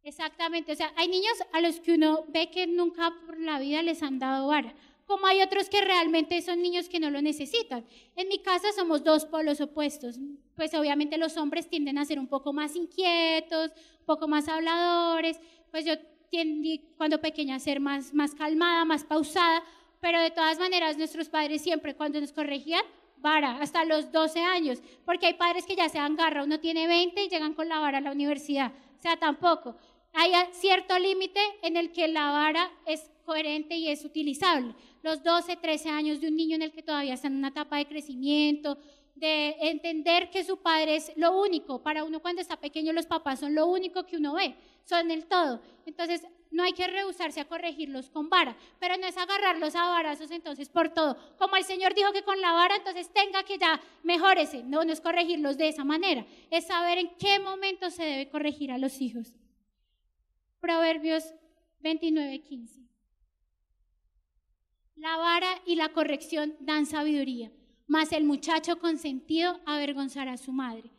Exactamente, o sea, hay niños a los que uno ve que nunca por la vida les han dado vara, como hay otros que realmente son niños que no lo necesitan. En mi casa somos dos polos opuestos, pues obviamente los hombres tienden a ser un poco más inquietos, un poco más habladores, pues yo tendí cuando pequeña a ser más calmada, más pausada, pero de todas maneras nuestros padres siempre cuando nos corregían, vara, hasta los 12 años, porque hay padres que ya se dan garra, uno tiene 20 y llegan con la vara a la universidad, o sea, tampoco. Hay cierto límite en el que la vara es coherente y es utilizable. Los 12, 13 años de un niño en el que todavía está en una etapa de crecimiento, de entender que su padre es lo único. Para uno cuando está pequeño los papás son lo único que uno ve, son el todo. Entonces no hay que rehusarse a corregirlos con vara, pero no es agarrarlos a varazos entonces por todo. Como el Señor dijo que con la vara entonces tenga que ya mejórese. No es corregirlos de esa manera, es saber en qué momento se debe corregir a los hijos. Proverbios 29:15. La vara y la corrección dan sabiduría, mas el muchacho consentido avergonzará a su madre.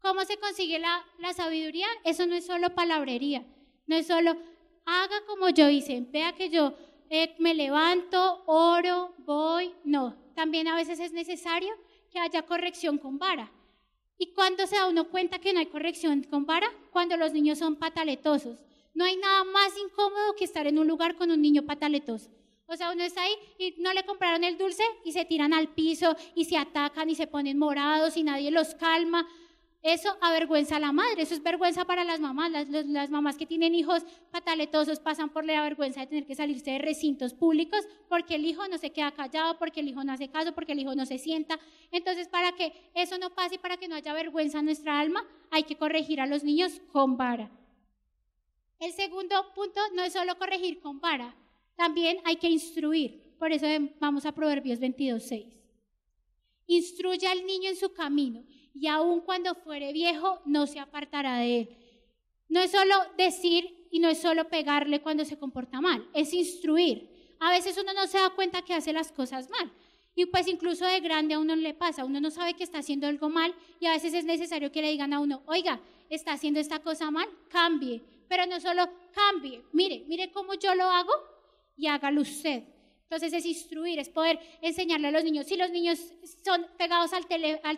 ¿Cómo se consigue la sabiduría? Eso no es solo palabrería, no es solo haga como yo hice, vea que yo me levanto, oro, voy. No, también a veces es necesario que haya corrección con vara. ¿Y cuándo se da uno cuenta que no hay corrección con vara? Cuando los niños son pataletosos. No hay nada más incómodo que estar en un lugar con un niño pataletoso. O sea, uno está ahí y no le compraron el dulce y se tiran al piso y se atacan y se ponen morados y nadie los calma. Eso avergüenza a la madre, eso es vergüenza para las mamás. Las mamás que tienen hijos pataletosos pasan por la vergüenza de tener que salirse de recintos públicos porque el hijo no se queda callado, porque el hijo no hace caso, porque el hijo no se sienta. Entonces, para que eso no pase y para que no haya vergüenza en nuestra alma, hay que corregir a los niños con vara. El segundo punto no es solo corregir con vara, también hay que instruir. Por eso vamos a Proverbios 22:6. Instruye al niño en su camino y aun cuando fuere viejo no se apartará de él. No es solo decir y no es solo pegarle cuando se comporta mal, es instruir. A veces uno no se da cuenta que hace las cosas mal y pues incluso de grande a uno le pasa, uno no sabe que está haciendo algo mal y a veces es necesario que le digan a uno, oiga, está haciendo esta cosa mal, cambie. Pero no solo cambie, mire cómo yo lo hago y hágalo usted. Entonces es instruir, es poder enseñarle a los niños. Si los niños son pegados al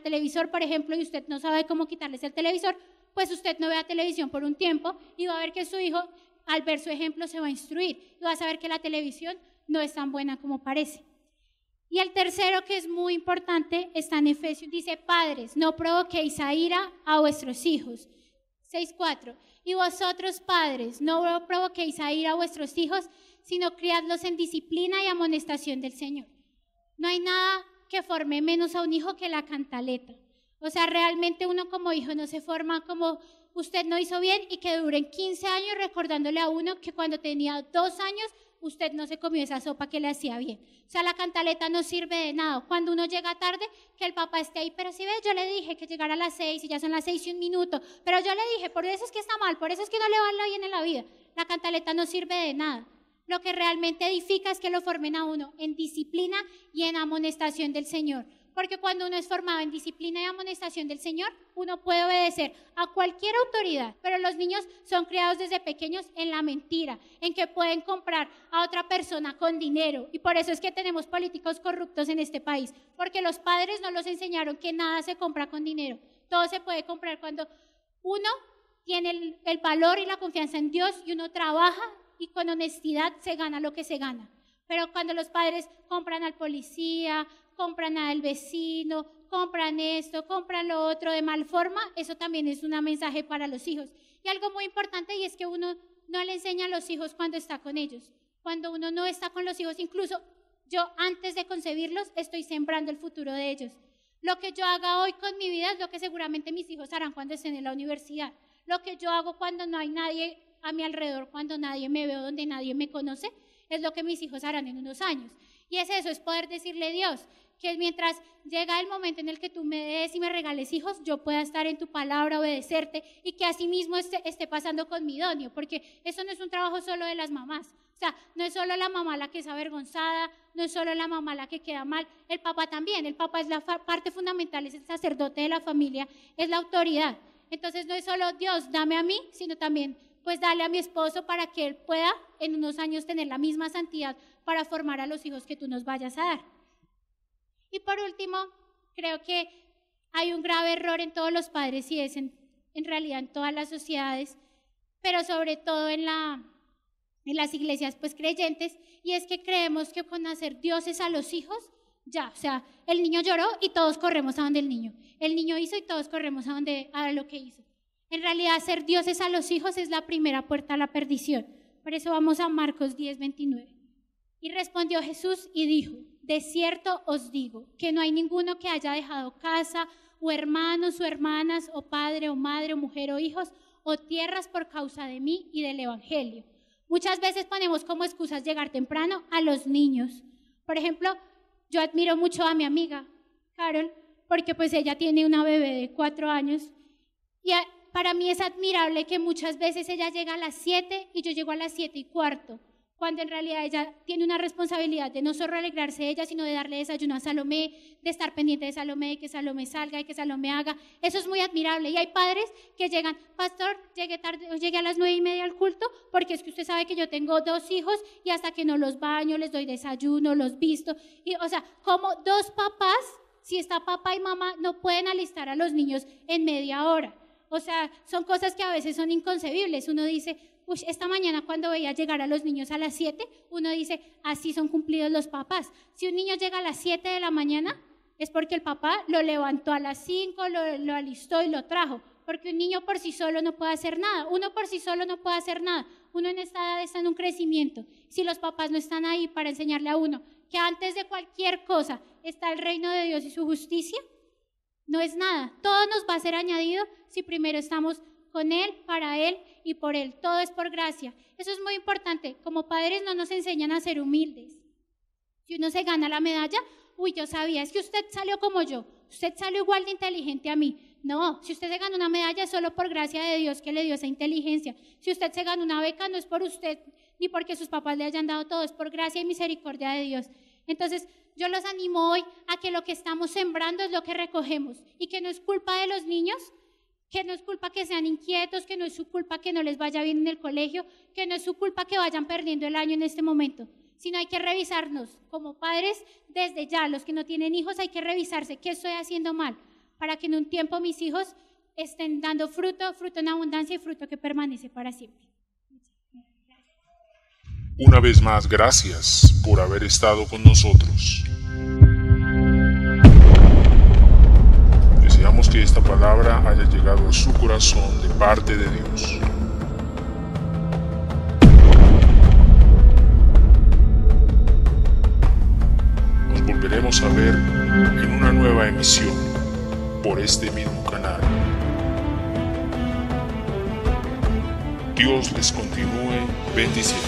televisor, por ejemplo, y usted no sabe cómo quitarles el televisor, pues usted no vea televisión por un tiempo y va a ver que su hijo, al ver su ejemplo, se va a instruir y va a saber que la televisión no es tan buena como parece. Y el tercero, que es muy importante, está en Efesios, dice, padres, no provoquéis a ira a vuestros hijos. 6:4. Y vosotros, padres, no provoquéis a ira a vuestros hijos, sino criadlos en disciplina y amonestación del Señor. No hay nada que forme menos a un hijo que la cantaleta. O sea, realmente uno como hijo no se forma como usted no hizo bien y que duren 15 años recordándole a uno que cuando tenía 2 años usted no se comió esa sopa que le hacía bien. O sea, la cantaleta no sirve de nada. Cuando uno llega tarde, que el papá esté ahí, pero si ves, yo le dije que llegara a las 6 y ya son las 6:01 minuto, pero yo le dije, por eso es que está mal, por eso es que no le va bien en la vida. La cantaleta no sirve de nada. Lo que realmente edifica es que lo formen a uno en disciplina y en amonestación del Señor. Porque cuando uno es formado en disciplina y amonestación del Señor, uno puede obedecer a cualquier autoridad. Pero los niños son criados desde pequeños en la mentira, en que pueden comprar a otra persona con dinero. Y por eso es que tenemos políticos corruptos en este país. Porque los padres no los enseñaron que nada se compra con dinero. Todo se puede comprar cuando uno tiene el valor y la confianza en Dios y uno trabaja y con honestidad se gana lo que se gana. Pero cuando los padres compran al policía, compran al vecino, compran esto, compran lo otro de mal forma, eso también es un mensaje para los hijos. Y algo muy importante, y es que uno no le enseña a los hijos cuando está con ellos. Cuando uno no está con los hijos, incluso yo antes de concebirlos estoy sembrando el futuro de ellos. Lo que yo haga hoy con mi vida es lo que seguramente mis hijos harán cuando estén en la universidad. Lo que yo hago cuando no hay nadie a mi alrededor, cuando nadie me ve, donde nadie me conoce, es lo que mis hijos harán en unos años. Y es eso, es poder decirle a Dios que mientras llega el momento en el que tú me des y me regales hijos, yo pueda estar en tu palabra, obedecerte, y que así mismo esté pasando con mi Donio, porque eso no es un trabajo solo de las mamás. O sea, no es solo la mamá la que es avergonzada, no es solo la mamá la que queda mal, el papá también. El papá es la parte fundamental, es el sacerdote de la familia, es la autoridad. Entonces no es solo Dios, dame a mí, sino también pues dale a mi esposo para que él pueda en unos años tener la misma santidad para formar a los hijos que tú nos vayas a dar. Y por último, creo que hay un grave error en todos los padres, y es en realidad en todas las sociedades, pero sobre todo en las iglesias pues creyentes, y es que creemos que con hacer dioses a los hijos, ya, o sea, el niño lloró y todos corremos a donde el niño hizo y todos corremos a lo que hizo. En realidad, hacer dioses a los hijos es la primera puerta a la perdición. Por eso vamos a Marcos 10:29. Y respondió Jesús y dijo: de cierto os digo, que no hay ninguno que haya dejado casa, o hermanos, o hermanas, o padre, o madre, o mujer, o hijos, o tierras por causa de mí y del evangelio. Muchas veces ponemos como excusas llegar temprano a los niños. Por ejemplo, yo admiro mucho a mi amiga, Carol, porque pues ella tiene una bebé de 4 años, y para mí es admirable que muchas veces ella llega a las 7 y yo llego a las 7:15, cuando en realidad ella tiene una responsabilidad de no solo alegrarse de ella, sino de darle desayuno a Salomé, de estar pendiente de Salomé, de que Salomé salga, de que Salomé haga. Eso es muy admirable. Y hay padres que llegan: pastor, llegué tarde, llegué a las 9:30 al culto, porque es que usted sabe que yo tengo 2 hijos y hasta que no los baño, les doy desayuno, los visto. Y, o sea, como 2 papás, si está papá y mamá, no pueden alistar a los niños en media hora. O sea, son cosas que a veces son inconcebibles. Uno dice: uy, esta mañana cuando veía llegar a los niños a las 7, uno dice: así son cumplidos los papás. Si un niño llega a las 7 de la mañana, es porque el papá lo levantó a las 5, lo alistó y lo trajo. Porque un niño por sí solo no puede hacer nada. Uno por sí solo no puede hacer nada. Uno en esta edad está en un crecimiento. Si los papás no están ahí para enseñarle a uno que antes de cualquier cosa está el reino de Dios y su justicia, no es nada. Todo nos va a ser añadido si primero estamos con Él, para Él y por Él. Todo es por gracia. Eso es muy importante. Como padres no nos enseñan a ser humildes. Si uno se gana la medalla, uy, yo sabía, es que usted salió como yo, usted salió igual de inteligente a mí. No, si usted se gana una medalla es solo por gracia de Dios que le dio esa inteligencia. Si usted se gana una beca no es por usted ni porque sus papás le hayan dado todo, es por gracia y misericordia de Dios. Entonces, yo los animo hoy a que lo que estamos sembrando es lo que recogemos, y que no es culpa de los niños, que no es culpa que sean inquietos, que no es su culpa que no les vaya bien en el colegio, que no es su culpa que vayan perdiendo el año en este momento, sino hay que revisarnos como padres desde ya. Los que no tienen hijos hay que revisarse qué estoy haciendo mal, para que en un tiempo mis hijos estén dando fruto, fruto en abundancia y fruto que permanece para siempre. Una vez más, gracias por haber estado con nosotros. Deseamos que esta palabra haya llegado a su corazón de parte de Dios. Nos volveremos a ver en una nueva emisión por este mismo canal. Dios les continúe bendiciendo.